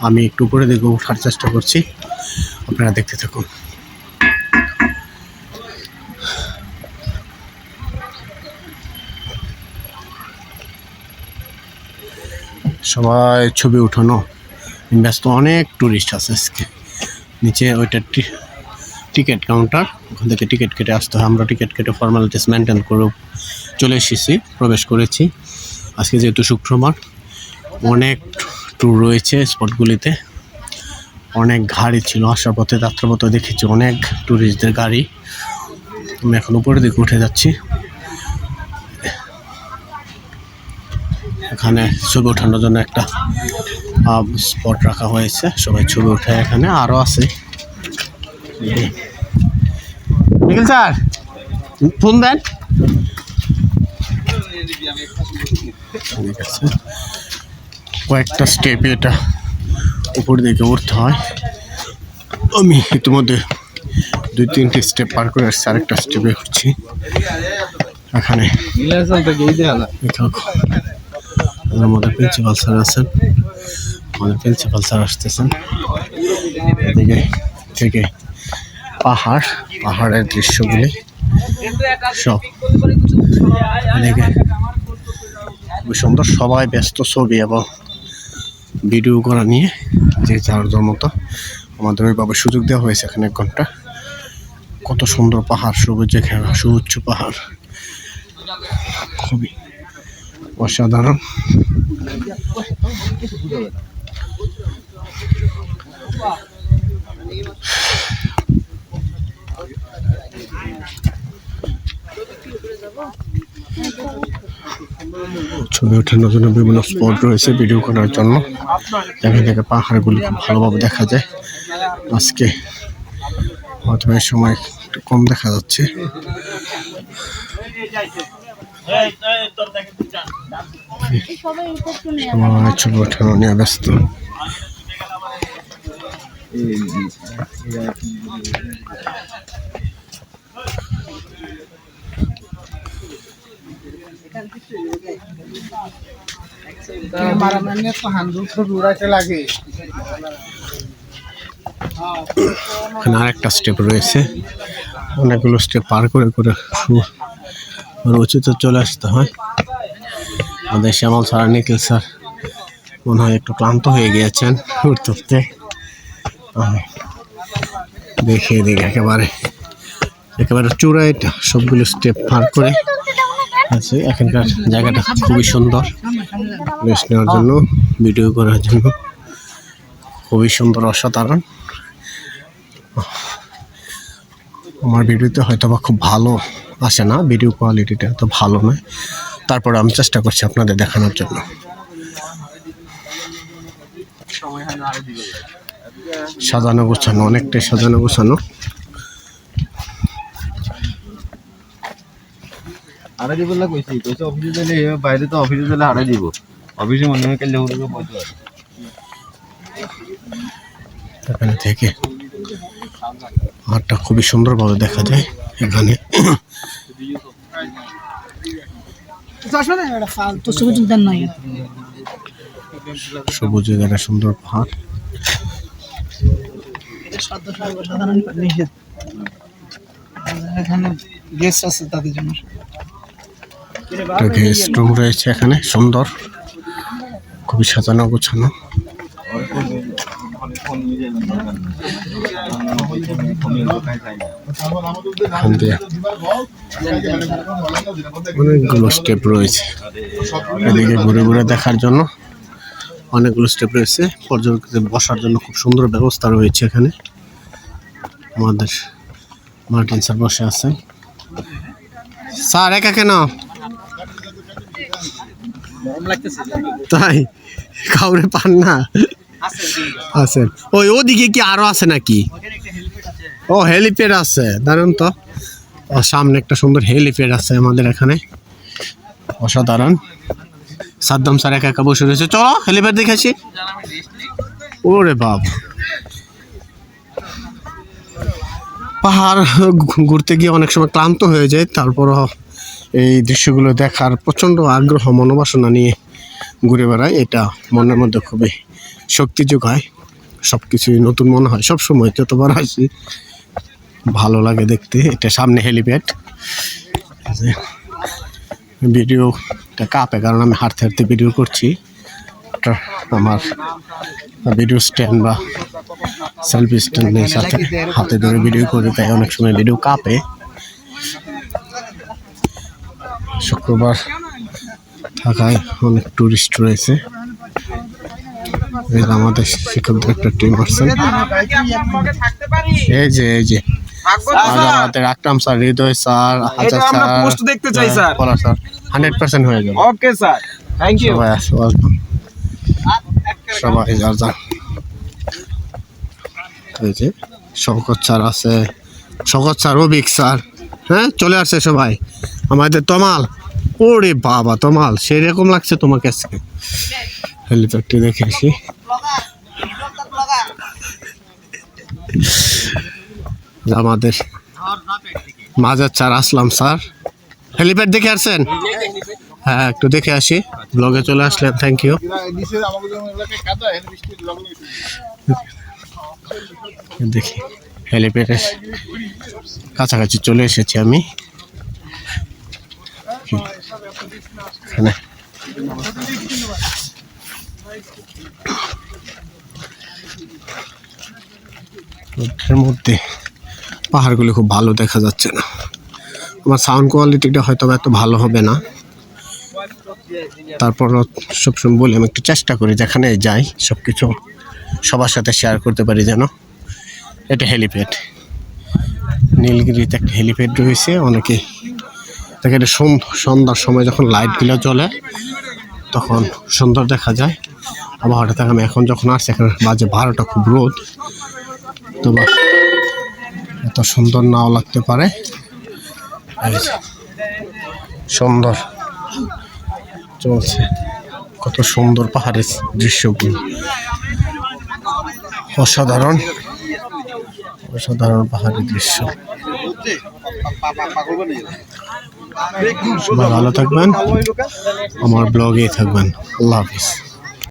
আমি একটু উপরে দিকে ওঠার চেষ্টা করছি, আপনারা দেখতে থাকুন। সবাই ছবি উঠানো ব্যস্ত, অনেক টুরিস্ট আছে আজকে। নিচে ওইটা টিকিট কাউন্টার, ওখান থেকে টিকিট কেটে আসতে হয়। আমরা টিকিট কেটে ফর্মালিটিস মেনটেন করে চলে এসেছি, প্রবেশ করেছি। আজকে যেহেতু শুক্রবার, অনেক ট্যুর রয়েছে স্পটগুলিতে, অনেক গাড়ি ছিল আসার পথে, যাত্রাপথে দেখেছি অনেক ট্যুরিস্টদের গাড়ি। আমি এখন উপরের দিকে উঠে যাচ্ছি। এখানে ছবি ওঠানোর জন্য একটা স্পট রাখা হয়েছে, সবাই ছবি ওঠে। এখানে আরও আছে। নিখিল স্যার ফোন দেন। ঠিক আছে, কয়েকটা স্টেপে এটা উপর দিকে উঠতে হয়। আমি ইতিমধ্যে 2-3টি স্টেপ পার করে আসছি, আরেকটা স্টেপে উঠছি। এখানে আমাদের প্রিন্সিপাল স্যার আছেন, আমাদের প্রিন্সিপাল স্যার আসতেছেন। এদিকে থেকে পাহাড়ের দৃশ্যগুলি সব এদিকে খুবই সুন্দর। সবাই ব্যস্ত ছবি এবং ভিডিও করা নিয়ে, যে যার মতো। আমাদের ওইভাবে সুযোগ দেওয়া হয়েছে এখানে 1 ঘন্টা। কত সুন্দর পাহাড়, সবুজে ঘেরা সুউচ্চ পাহাড়, খুবই অসাধারণ। ছবি ওঠানোর জন্য বিভিন্ন স্পট রয়েছে ভিডিও করার জন্য। এখান থেকে পাহাড়গুলি খুব ভালোভাবে দেখা যায়। আজকে হয়তো এই সময় একটু কম দেখা যাচ্ছে। ছবি ওঠানো নিয়ে ব্যস্ত। এখানে আরেকটা স্টেপ রয়েছে, অনেকগুলো স্টেপ পার করে করে উচিত চলে আসতে হয়। আমাদের শ্যামল স্যার, নিখিল স্যার মনে হয় একটু ক্লান্ত হয়ে গিয়েছেন উঠতে উঠতে। দেখে একেবারে চূড়ায় সবগুলো স্টেপ পার করে আছে। এখানকার জায়গাটা খুবই সুন্দর, রেস্ট নেওয়ার জন্য, ভিডিও করার জন্য খুবই সুন্দর, অসাধারণ। আমার ভিডিওতে হয়তো বা খুব ভালো আসে না, ভিডিও কোয়ালিটিটা তো ভালো নয়, তারপরে আমি চেষ্টা করছি আপনাদের দেখানোর জন্য। সাজানো গোছানো, অনেকটাই সাজানো গোছানো। আড়াই দিব না কইছি অফিসে গেলে, বাইরে তো অফিসে গেলে আড়াই দিব, অফিসে মনে হয় কালে হলো বলতে হয়। এখানে থেকে পাহাড়টা খুবই সুন্দরভাবে দেখা যায়। এখানে সবুজ একটা সুন্দর পাহাড়। এখানে গেস্ট আছে, তাদের জন্য গেস্ট রুম রয়েছে এখানে, সুন্দর, খুবই সাজানো গোছানো। অনেকগুলো স্টেপ রয়েছে, এদিকে ঘুরে ঘুরে দেখার জন্য অনেকগুলো স্টেপ রয়েছে। পর্যটকদের বসার জন্য খুব সুন্দর ব্যবস্থা রয়েছে এখানে। আমাদের মার্টিন স্যার বসে আছেন। স্যার একা কেন? তাই কাউরে পান না? আছেন ওই ওদিকে কি আরো আছে নাকি? ও হেলিপ্যাড আছে, দারুন তো। সামনে একটা সুন্দর হেলিপ্যাড আছে আমাদের এখানে, অসাধারণ। সাদ্দাম স্যার একা একা বসে রয়েছে, চলো হেলিপ্যাড দেখেছি। ওরে বাপ, পাহাড় ঘুরতে গিয়ে অনেক সময় ক্লান্ত হয়ে যায়, তারপরও এই দৃশ্যগুলো দেখার প্রচণ্ড আগ্রহ, মনোবাসনা নিয়ে ঘুরে বেড়ায়। এটা মনের মধ্যে খুবই শক্তি যোগায়, সব কিছুই নতুন মনে হয় সব সময়। যতবার আসি ভালো লাগে দেখতে। এটা সামনে হেলিপ্যাড। ভিডিওটা কাঁপে কারণ আমি হাঁটতে হাঁটতে ভিডিও করছি। আমার ভিডিও স্ট্যান্ড বা সেলফি স্ট্যান্ডের সাথে হাতে ধরে ভিডিও করি, তাই অনেক সময় ভিডিও কাঁপে। শুক্রবার থাকায় অনেক টুরিস্ট রয়েছে। আমাদের শিক্ষকদের একটা টিম আসছেন। এই যে আমাদের আকরাম স্যার, হৃদয় স্যার, হাজার স্যার, পোস্ট দেখতে চাই স্যার। পলাশ স্যার 100% হয়ে যাবে। Okay sir, thank you. সবাই আসো, আসবেন সবাই যার যার। এই যে শওকত স্যার আছে, শওকত স্যার, অভিক স্যার, হ্যাঁ চলে আসছে সবাই। আমাদের তমাল, ওরে বাবা তমাল সেরকম লাগছে তোমাকে আজকে। হেলিপ্যাডটি দেখে আসি। আমাদের মাজার স্যার, আসলাম স্যার, হেলিপ্যাড দেখে আসছেন? হ্যাঁ একটু দেখে আসি, ব্লগে চলে আসলেন, থ্যাংক ইউ। দেখি হেলিপ্যাডের কাছাকাছি চলে এসেছি আমি। এখানে রোদের মধ্যে পাহাড়গুলো খুব ভালো দেখা যাচ্ছে না। আমার সাউন্ড কোয়ালিটিটা হয়তো এত ভালো হবে না, তারপরও সবসময় বলি আমি একটু চেষ্টা করি যেখানে যাই সব কিছু সবার সাথে শেয়ার করতে পারি যেন। এটা হেলিপ্যাড, নীলগিরিতে একটা হেলিপ্যাড রয়েছে। অনেকে দেখে এটা সন্ধ্যার সময় যখন লাইটগুলো জ্বলে তখন সুন্দর দেখা যায়। আবহাওয়াটা থেকে আমি এখন যখন আসছি এখানে বাজে 12টা, খুব রোদ, তো এত সুন্দর নাও লাগতে পারে। সুন্দর চলছে, কত সুন্দর পাহাড়ের দৃশ্যগুলো, অসাধারণ অসাধারণ পাহাড়ের দৃশ্য। সবাই ভালো থাকবেন, আমার ব্লগেই থাকবেন। আল্লাহ হাফিজ।